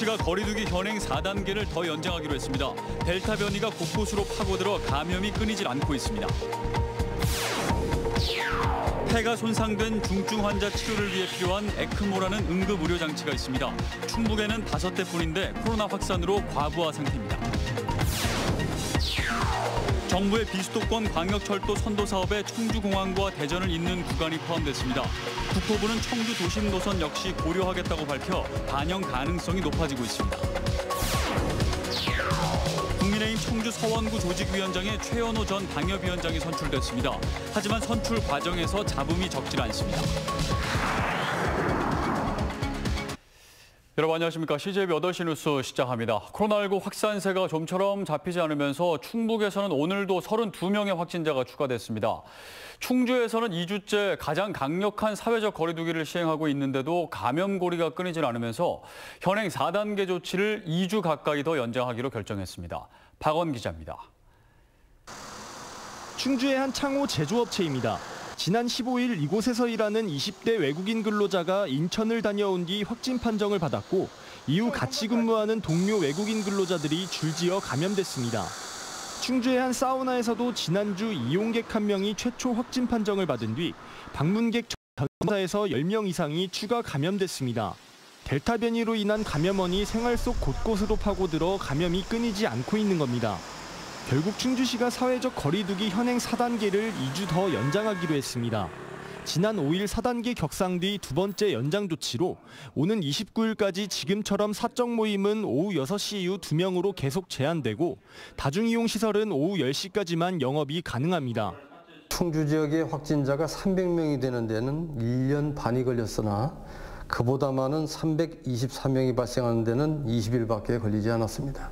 충주시가 거리두기 현행 4단계를 더 연장하기로 했습니다. 델타 변이가 곳곳으로 파고들어 감염이 끊이질 않고 있습니다. 폐가 손상된 중증 환자 치료를 위해 필요한 에크모라는 응급 의료 장치가 있습니다. 충북에는 5대뿐인데 코로나 확산으로 과부하 상태입니다. 정부의 비수도권 광역철도 선도 사업에 청주공항과 대전을 잇는 구간이 포함됐습니다. 국토부는 청주 도심 노선 역시 고려하겠다고 밝혀 반영 가능성이 높아지고 있습니다. 국민의힘 청주 서원구 조직위원장에 최연호 전 당협위원장이 선출됐습니다. 하지만 선출 과정에서 잡음이 적질 않습니다. 여러분 안녕하십니까. CJB 8시 뉴스 시작합니다. 코로나19 확산세가 좀처럼 잡히지 않으면서 충북에서는 오늘도 32명의 확진자가 추가됐습니다. 충주에서는 2주째 가장 강력한 사회적 거리두기를 시행하고 있는데도 감염고리가 끊이질 않으면서 현행 4단계 조치를 2주 가까이 더 연장하기로 결정했습니다. 박원 기자입니다. 충주의 한 창호 제조업체입니다. 지난 15일 이곳에서 일하는 20대 외국인 근로자가 인천을 다녀온 뒤 확진 판정을 받았고 이후 같이 근무하는 동료 외국인 근로자들이 줄지어 감염됐습니다. 충주의 한 사우나에서도 지난주 이용객 1명이 최초 확진 판정을 받은 뒤 방문객 전사에서 10명 이상이 추가 감염됐습니다. 델타 변이로 인한 감염원이 생활 속 곳곳으로 파고들어 감염이 끊이지 않고 있는 겁니다. 결국 충주시가 사회적 거리두기 현행 4단계를 2주 더 연장하기로 했습니다. 지난 5일 4단계 격상 뒤 두 번째 연장 조치로 오는 29일까지 지금처럼 사적 모임은 오후 6시 이후 2명으로 계속 제한되고 다중이용시설은 오후 10시까지만 영업이 가능합니다. 충주 지역의 확진자가 300명이 되는 데는 1년 반이 걸렸으나 그보다 많은 324명이 발생하는 데는 20일밖에 걸리지 않았습니다.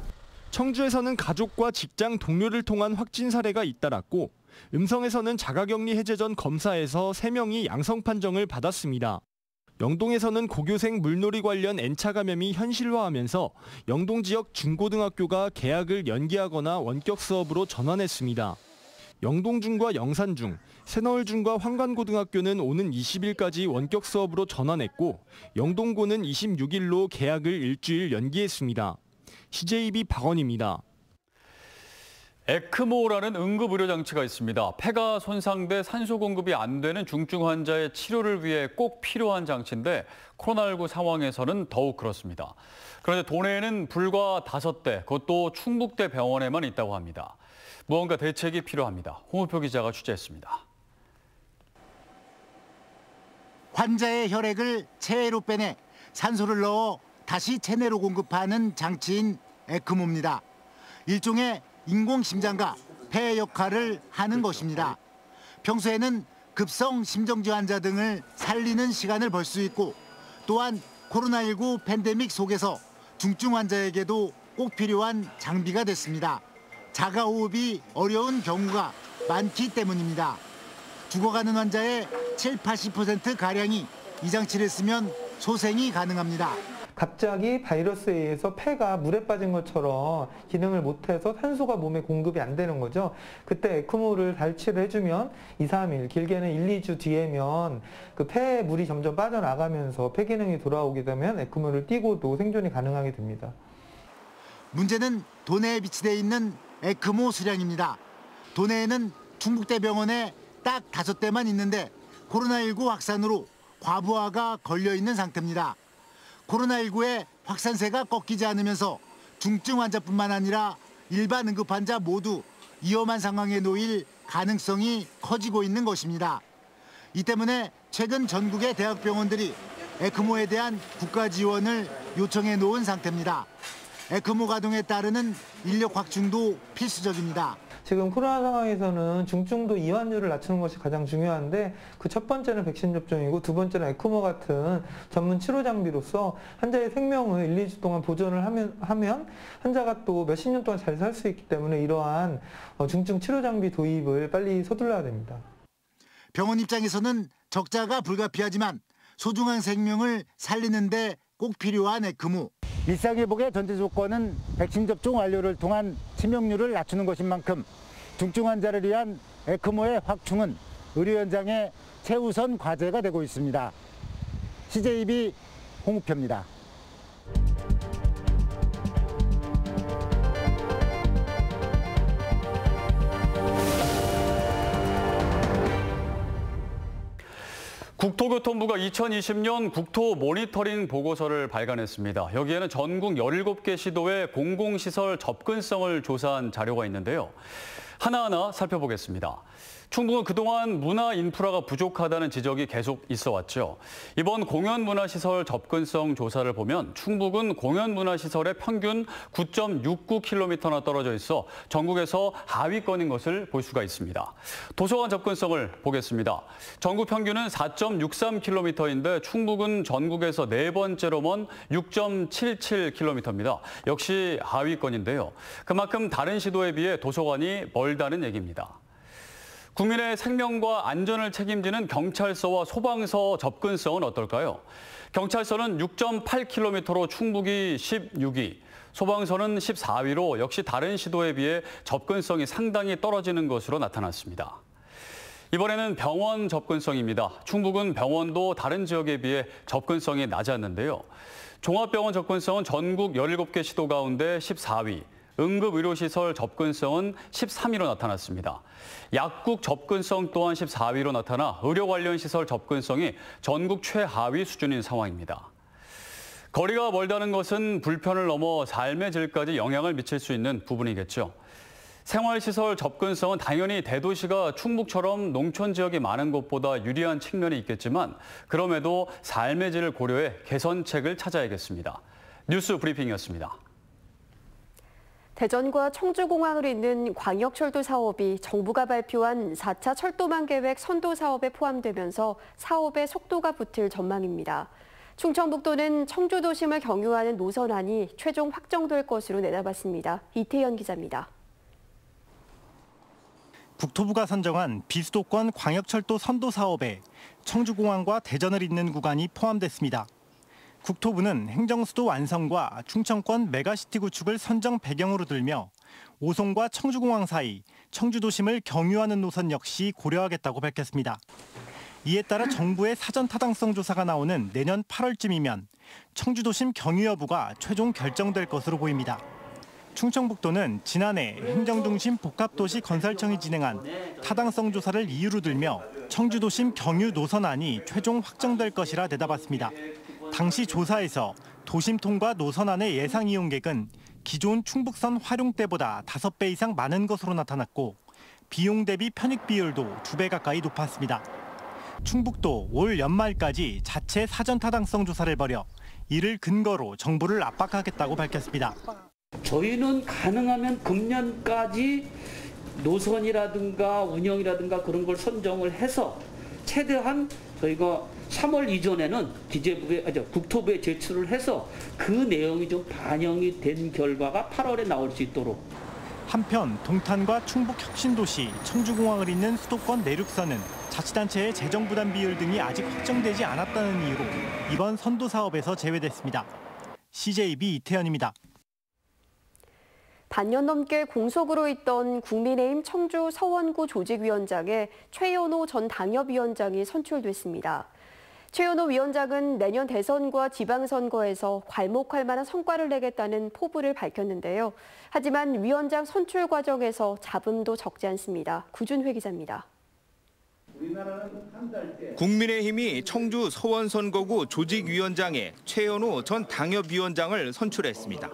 청주에서는 가족과 직장 동료를 통한 확진 사례가 잇따랐고 음성에서는 자가격리 해제 전 검사에서 3명이 양성 판정을 받았습니다. 영동에서는 고교생 물놀이 관련 N차 감염이 현실화하면서 영동 지역 중고등학교가 개학을 연기하거나 원격 수업으로 전환했습니다. 영동중과 영산중, 새너울중과 황관고등학교는 오는 20일까지 원격 수업으로 전환했고 영동고는 26일로 개학을 일주일 연기했습니다. CJB 박원입니다. 에크모라는 응급의료장치가 있습니다. 폐가 손상돼 산소 공급이 안 되는 중증 환자의 치료를 위해 꼭 필요한 장치인데 코로나19 상황에서는 더욱 그렇습니다. 그런데 도내에는 불과 5대, 그것도 충북대 병원에만 있다고 합니다. 무언가 대책이 필요합니다. 홍우표 기자가 취재했습니다. 환자의 혈액을 체외로 빼내 산소를 넣어 다시 체내로 공급하는 장치인 에크모입니다. 일종의 인공심장과 폐 역할을 하는 것입니다. 평소에는 급성 심정지 환자 등을 살리는 시간을 벌 수 있고 또한 코로나19 팬데믹 속에서 중증 환자에게도 꼭 필요한 장비가 됐습니다. 자가호흡이 어려운 경우가 많기 때문입니다. 죽어가는 환자의 70~80%가량이 이 장치를 쓰면 소생이 가능합니다. 갑자기 바이러스에 의해서 폐가 물에 빠진 것처럼 기능을 못해서 산소가 몸에 공급이 안 되는 거죠. 그때 에크모를 달치를 해주면 2, 3일, 길게는 1, 2주 뒤에면 그 폐에 물이 점점 빠져나가면서 폐 기능이 돌아오게 되면 에크모를 띄고도 생존이 가능하게 됩니다. 문제는 도내에 비치되어 있는 에크모 수량입니다. 도내에는 충북대병원에 딱 5대만 있는데 코로나19 확산으로 과부하가 걸려 있는 상태입니다. 코로나19의 확산세가 꺾이지 않으면서 중증 환자뿐만 아니라 일반 응급 환자 모두 위험한 상황에 놓일 가능성이 커지고 있는 것입니다. 이 때문에 최근 전국의 대학병원들이 에크모에 대한 국가 지원을 요청해 놓은 상태입니다. 에크모 가동에 따르는 인력 확충도 필수적입니다. 지금 코로나 상황에서는 중증도 이완율을 낮추는 것이 가장 중요한데 그 첫 번째는 백신 접종이고 두 번째는 에크모 같은 전문 치료 장비로서 환자의 생명을 1, 2주 동안 보존을 하면 환자가 또 몇십 년 동안 잘 살 수 있기 때문에 이러한 중증 치료 장비 도입을 빨리 서둘러야 됩니다. 병원 입장에서는 적자가 불가피하지만 소중한 생명을 살리는 데 꼭 필요한 에크모. 일상회복의 전제 조건은 백신 접종 완료를 통한 치명률을 낮추는 것인 만큼 중증 환자를 위한 에크모의 확충은 의료 현장의 최우선 과제가 되고 있습니다. CJB 홍우표입니다. 국토교통부가 2020년 국토 모니터링 보고서를 발간했습니다. 여기에는 전국 17개 시도의 공공시설 접근성을 조사한 자료가 있는데요. 하나하나 살펴보겠습니다. 충북은 그동안 문화 인프라가 부족하다는 지적이 계속 있어 왔죠. 이번 공연문화시설 접근성 조사를 보면 충북은 공연문화시설의 평균 9.69km나 떨어져 있어 전국에서 하위권인 것을 볼 수가 있습니다. 도서관 접근성을 보겠습니다. 전국 평균은 4.63km인데 충북은 전국에서 네 번째로 먼 6.77km입니다. 역시 하위권인데요. 그만큼 다른 시도에 비해 도서관이 멀다는 얘기입니다. 국민의 생명과 안전을 책임지는 경찰서와 소방서 접근성은 어떨까요? 경찰서는 6.8km로 충북이 16위, 소방서는 14위로 역시 다른 시도에 비해 접근성이 상당히 떨어지는 것으로 나타났습니다. 이번에는 병원 접근성입니다. 충북은 병원도 다른 지역에 비해 접근성이 낮았는데요. 종합병원 접근성은 전국 17개 시도 가운데 14위, 응급의료시설 접근성은 13위로 나타났습니다. 약국 접근성 또한 14위로 나타나 의료 관련 시설 접근성이 전국 최하위 수준인 상황입니다. 거리가 멀다는 것은 불편을 넘어 삶의 질까지 영향을 미칠 수 있는 부분이겠죠. 생활시설 접근성은 당연히 대도시가 충북처럼 농촌 지역이 많은 곳보다 유리한 측면이 있겠지만 그럼에도 삶의 질을 고려해 개선책을 찾아야겠습니다. 뉴스 브리핑이었습니다. 대전과 청주공항을 잇는 광역철도 사업이 정부가 발표한 4차 철도망 계획 선도 사업에 포함되면서 사업의 속도가 붙을 전망입니다. 충청북도는 청주도심을 경유하는 노선안이 최종 확정될 것으로 내다봤습니다. 이태현 기자입니다. 국토부가 선정한 비수도권 광역철도 선도 사업에 청주공항과 대전을 잇는 구간이 포함됐습니다. 국토부는 행정수도 완성과 충청권 메가시티 구축을 선정 배경으로 들며 오송과 청주공항 사이 청주도심을 경유하는 노선 역시 고려하겠다고 밝혔습니다. 이에 따라 정부의 사전 타당성 조사가 나오는 내년 8월쯤이면 청주도심 경유 여부가 최종 결정될 것으로 보입니다. 충청북도는 지난해 행정중심 복합도시 건설청이 진행한 타당성 조사를 이유로 들며 청주도심 경유 노선안이 최종 확정될 것이라 내다봤습니다. 당시 조사에서 도심 통과 노선안의 예상 이용객은 기존 충북선 활용 때보다 5배 이상 많은 것으로 나타났고 비용 대비 편익 비율도 2배 가까이 높았습니다. 충북도 올 연말까지 자체 사전 타당성 조사를 벌여 이를 근거로 정부를 압박하겠다고 밝혔습니다. 저희는 가능하면 금년까지 노선이라든가 운영이라든가 그런 걸 선정을 해서 최대한 저희가 3월 이전에는 국토부에 제출을 해서 그 내용이 좀 반영이 된 결과가 8월에 나올 수 있도록. 한편 동탄과 충북 혁신도시, 청주공항을 잇는 수도권 내륙선은 자치단체의 재정 부담 비율 등이 아직 확정되지 않았다는 이유로 이번 선도 사업에서 제외됐습니다. CJB 이태현입니다. 반년 넘게 공석으로 있던 국민의힘 청주 서원구 조직위원장에 최연호 전 당협위원장이 선출됐습니다. 최연호 위원장은 내년 대선과 지방선거에서 괄목할 만한 성과를 내겠다는 포부를 밝혔는데요. 하지만 위원장 선출 과정에서 잡음도 적지 않습니다. 구준회 기자입니다. 국민의힘이 청주 서원선거구 조직위원장에 최연호 전 당협위원장을 선출했습니다.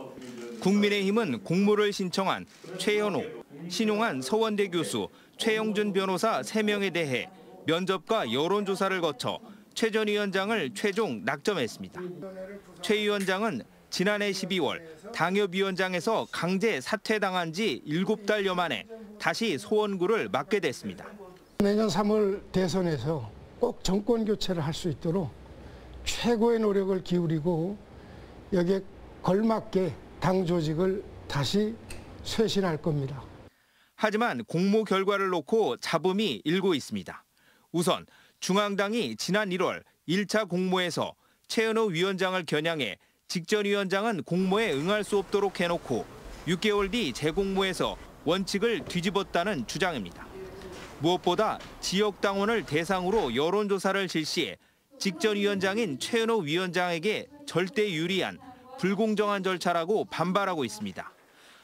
국민의힘은 공모를 신청한 최연호, 신용한 서원대 교수, 최영준 변호사 3명에 대해 면접과 여론조사를 거쳐 최 전 위원장을 최종 낙점했습니다. 최 위원장은 지난해 12월 당협위원장에서 강제 사퇴당한 지 7달여 만에 다시 서원구를 맡게 됐습니다. 내년 3월 대선에서 꼭 정권 교체를 할 수 있도록 최고의 노력을 기울이고 여기에 걸맞게 당 조직을 다시 쇄신할 겁니다. 하지만 공모 결과를 놓고 잡음이 일고 있습니다. 우선 중앙당이 지난 1월 1차 공모에서 최연호 위원장을 겨냥해 직전 위원장은 공모에 응할 수 없도록 해놓고 6개월 뒤 재공모에서 원칙을 뒤집었다는 주장입니다. 무엇보다 지역 당원을 대상으로 여론조사를 실시해 직전 위원장인 최연호 위원장에게 절대 유리한 불공정한 절차라고 반발하고 있습니다.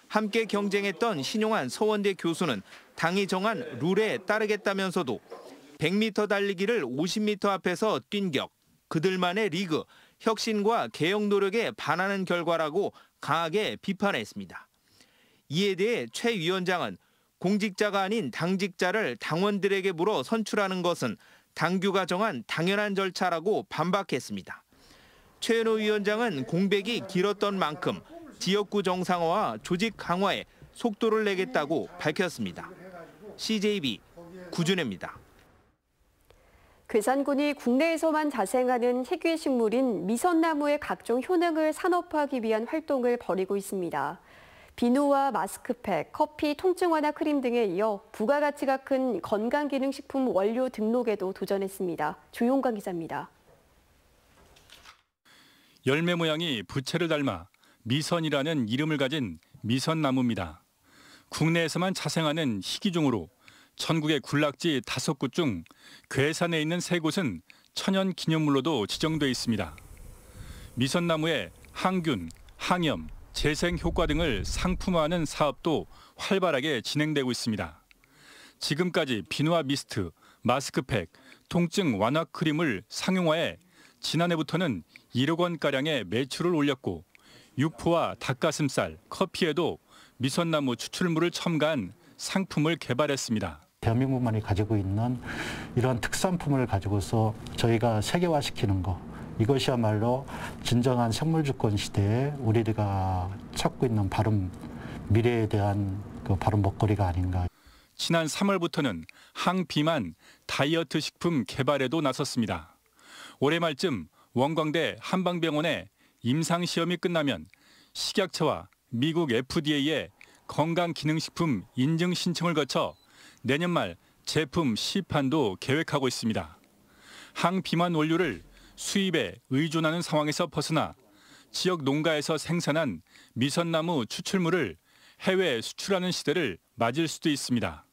함께 경쟁했던 신용한 서원대 교수는 당이 정한 룰에 따르겠다면서도 100m 달리기를 50m 앞에서 뛴 격, 그들만의 리그, 혁신과 개혁 노력에 반하는 결과라고 강하게 비판했습니다. 이에 대해 최 위원장은 공직자가 아닌 당직자를 당원들에게 물어 선출하는 것은 당규가 정한 당연한 절차라고 반박했습니다. 최현호 위원장은 공백이 길었던 만큼 지역구 정상화와 조직 강화에 속도를 내겠다고 밝혔습니다. CJB 구준혜입니다. 괴산군이 국내에서만 자생하는 희귀 식물인 미선나무의 각종 효능을 산업화하기 위한 활동을 벌이고 있습니다. 비누와 마스크팩, 커피, 통증 완화 크림 등에 이어 부가가치가 큰 건강기능식품 원료 등록에도 도전했습니다. 조용관 기자입니다. 열매 모양이 부채를 닮아 미선이라는 이름을 가진 미선나무입니다. 국내에서만 자생하는 희귀종으로 전국의 군락지 5곳 중 괴산에 있는 3곳은 천연기념물로도 지정돼 있습니다. 미선나무의 항균, 항염, 재생 효과 등을 상품화하는 사업도 활발하게 진행되고 있습니다. 지금까지 비누와 미스트, 마스크팩, 통증 완화 크림을 상용화해 지난해부터는 1억 원가량의 매출을 올렸고 육포와 닭가슴살, 커피에도 미선나무 추출물을 첨가한 상품을 개발했습니다. 대한민국만이 가지고 있는 이런 특산품을 가지고서 저희가 세계화시키는 거, 이것이야말로 진정한 생물주권 시대에 우리가 찾고 있는 바른 미래에 대한 그 바른 먹거리가 아닌가. 지난 3월부터는 항비만 다이어트 식품 개발에도 나섰습니다. 올해 말쯤 원광대 한방병원에 임상시험이 끝나면 식약처와 미국 FDA에 건강기능식품 인증 신청을 거쳐 내년 말 제품 시판도 계획하고 있습니다. 항비만 원료를 수입에 의존하는 상황에서 벗어나 지역 농가에서 생산한 미선나무 추출물을 해외에 수출하는 시대를 맞을 수도 있습니다.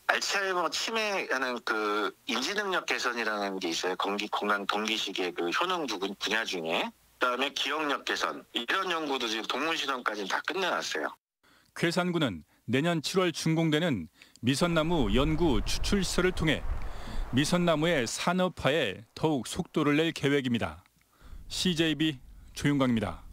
알츠하이머 치매라는 그 인지 능력 개선이라는 게 있어요. 건강 동기식의 그 효능 분야 중에. 그다음에 기억력 개선 이런 연구도 지금 동물 실험까지는 다 끝내놨어요. 괴산군은 내년 7월 준공되는 미선나무 연구 추출 시설을 통해 미선나무의 산업화에 더욱 속도를 낼 계획입니다. CJB 조윤광입니다.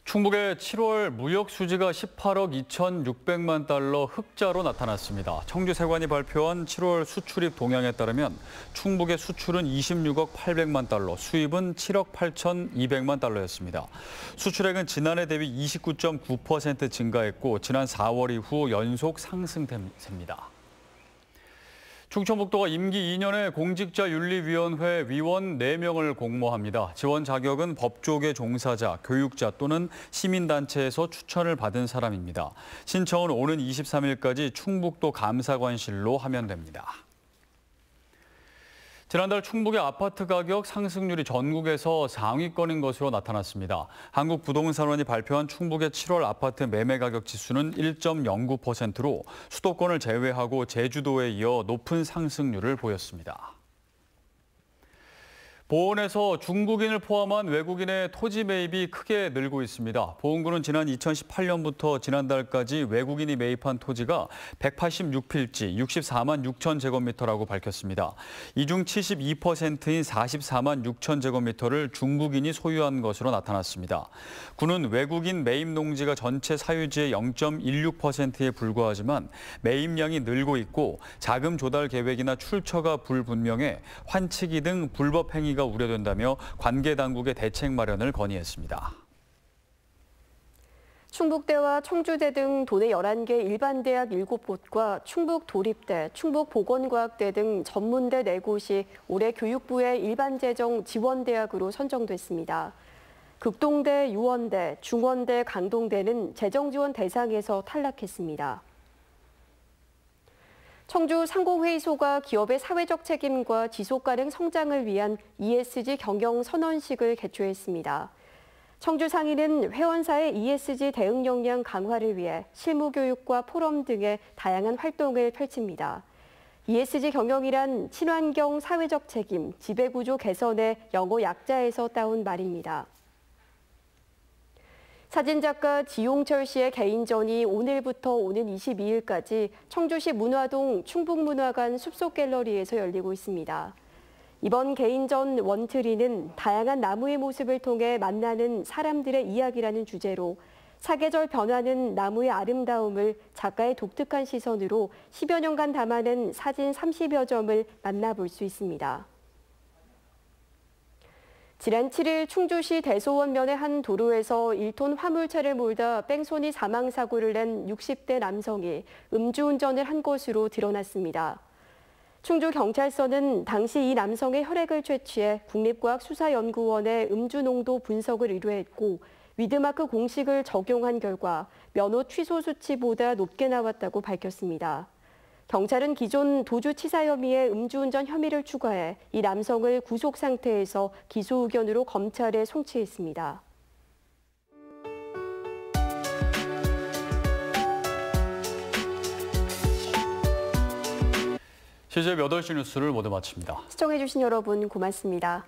충북의 7월 무역 수지가 18억 2,600만 달러 흑자로 나타났습니다. 청주세관이 발표한 7월 수출입 동향에 따르면 충북의 수출은 26억 800만 달러, 수입은 7억 8,200만 달러였습니다. 수출액은 지난해 대비 29.9% 증가했고 지난 4월 이후 연속 상승세입니다. 충청북도가 임기 2년의 공직자윤리위원회 위원 4명을 공모합니다. 지원 자격은 법조계 종사자, 교육자 또는 시민단체에서 추천을 받은 사람입니다. 신청은 오는 23일까지 충북도 감사관실로 하면 됩니다. 지난달 충북의 아파트 가격 상승률이 전국에서 상위권인 것으로 나타났습니다. 한국부동산원이 발표한 충북의 7월 아파트 매매 가격 지수는 1.09%로 수도권을 제외하고 제주도에 이어 높은 상승률을 보였습니다. 보은에서 중국인을 포함한 외국인의 토지 매입이 크게 늘고 있습니다. 보은군은 지난 2018년부터 지난달까지 외국인이 매입한 토지가 186필지 64만 6천 제곱미터라고 밝혔습니다. 이 중 72%인 44만 6천 제곱미터를 중국인이 소유한 것으로 나타났습니다. 군은 외국인 매입 농지가 전체 사유지의 0.16%에 불과하지만 매입량이 늘고 있고 자금 조달 계획이나 출처가 불분명해 환치기 등 불법 행위가 우려된다며 관계 당국의 대책 마련을 건의했습니다. 충북대와 청주대 등 도내 11개 일반대학 7곳과 충북도립대, 충북보건과학대 등 전문대 4곳이 올해 교육부의 일반재정 지원대학으로 선정됐습니다. 극동대, 유원대, 중원대, 강동대는 재정지원 대상에서 탈락했습니다. 청주 상공회의소가 기업의 사회적 책임과 지속가능 성장을 위한 ESG 경영 선언식을 개최했습니다. 청주상인은 회원사의 ESG 대응 역량 강화를 위해 실무교육과 포럼 등의 다양한 활동을 펼칩니다. ESG 경영이란 친환경 사회적 책임, 지배구조 개선의 영어 약자에서 따온 말입니다. 사진작가 지용철 씨의 개인전이 오늘부터 오는 22일까지 청주시 문화동 충북문화관 숲속갤러리에서 열리고 있습니다. 이번 개인전 원트리는 다양한 나무의 모습을 통해 만나는 사람들의 이야기라는 주제로 사계절 변하는 나무의 아름다움을 작가의 독특한 시선으로 10여 년간 담아낸 사진 30여 점을 만나볼 수 있습니다. 지난 7일 충주시 대소원면의 한 도로에서 1톤 화물차를 몰다 뺑소니 사망사고를 낸 60대 남성이 음주운전을 한 것으로 드러났습니다. 충주경찰서는 당시 이 남성의 혈액을 채취해 국립과학수사연구원에 음주농도 분석을 의뢰했고 위드마크 공식을 적용한 결과 면허 취소 수치보다 높게 나왔다고 밝혔습니다. 경찰은 기존 도주치사 혐의에 음주운전 혐의를 추가해 이 남성을 구속 상태에서 기소 의견으로 검찰에 송치했습니다. 시제 8시 뉴스를 모두 마칩니다. 시청해주신 여러분 고맙습니다.